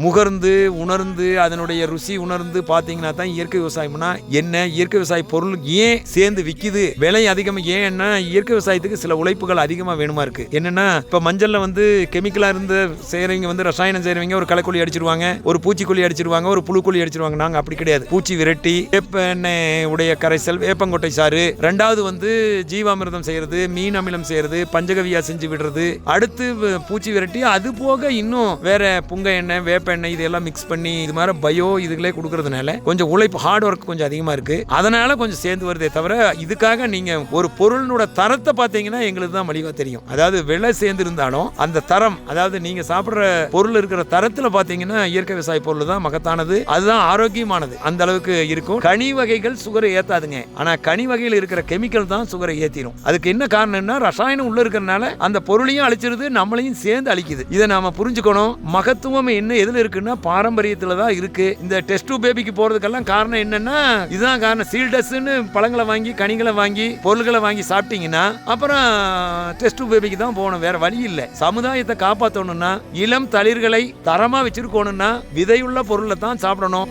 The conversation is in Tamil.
முகர்ந்து உணர்ந்து அதனுடைய ருசி உணர்ந்து பார்த்தீங்கன்னா தான் இயற்கை விவசாயம்னா என்ன, இயற்கை விவசாய பொருள் ஏன் சேர்ந்து விற்கிது, விலை அதிகம் ஏன்னா இயற்கை விவசாயத்துக்கு சில உழைப்புகள் அதிகமாக வேணுமா இருக்கு. என்னன்னா இப்போ மஞ்சள்ல கெமிக்கலா இருந்து செய்யறவங்க ரசாயனம் செய்யறவங்க ஒரு களைக்கொல்லி அடிச்சிருவாங்க, ஒரு பூச்சிக்கொல்லி அடிச்சிருவாங்க, ஒரு புழுக்கொல்லி அடிச்சிருவாங்க. நாங்கள் அப்படி கிடையாது. பூச்சி விரட்டி வேப்ப எண்ணெய் உடைய கரைசல், வேப்பங்கொட்டை சாறு, ரெண்டாவது ஜீவாமிர்தம் செய்யறது, மீன் அமிலம் செய்யறது, பஞ்சகவியா செஞ்சு விடுறது, அடுத்து பூச்சி விரட்டி, அது போக இன்னும் வேற புங்க எண்ணெய் வேப்ப எண்ணெய் இதெல்லாம் மிக்ஸ் பண்ணி இது மாதிரி பயோ இதுகளே கொடுக்கறதுனால கொஞ்சம் உழைப்பு ஹார்ட் ஒர்க் கொஞ்சம் அதிகமா இருக்கு. அதனால கொஞ்சம் சேர்ந்து வருதே தவிர இதுக்காக நீங்க ஒரு பொருளோட தரத்தை பார்த்தீங்கன்னா எங்களுக்கு தான் மலிவா தெரியும். அதாவது விலை சேர்ந்து இருந்தாலும் அந்த தரம், அதாவது நீங்க சாப்பிடுற பொருள் இருக்கிற தரத்துல பாத்தீங்கன்னா இயற்கை விவசாய பொருள் தான் மகத்தானது, அதுதான் ஆரோக்கியமானது. அந்த அளவுக்கு இருக்கும். கனி வகைகள் சுகரை ஏத்தாதுங்க, ஆனா கனி வகையில் இருக்கிற கெமிக்கல் தான் சுகரை ஏத்திரும். அதுக்கு என்ன காரணம்னா ரசாயனம் உள்ள இருக்கிறதுனால அந்த பொருளையும் அழிச்சிருது, நம்மளையும் சேர்ந்து அழிக்குது. இதை நாம புரிஞ்சுக்கணும். மகத்துவம் என்ன எதுல இருக்குன்னா பாரம்பரியத்துல தான் இருக்கு. இந்த டெஸ்ட் பேபிக்கு போறதுக்கெல்லாம் காரணம் என்னன்னா இதுதான் காரணம். சீல்டஸ்ன்னு பழங்களை வாங்கி கனிகளை வாங்கி பொருள்களை வாங்கி சாப்பிட்டீங்கன்னா அப்புறம் டெஸ்ட் பேபிக்கு தான் போகணும், வேற வழி இல்லை. சமுதாயத்தை காப்பாற்றணும்னா இளம் தளிர்களை தரமா வச்சிருக்கணும்னா விதையுள்ள பொருளை தான் சாப்பிடணும்.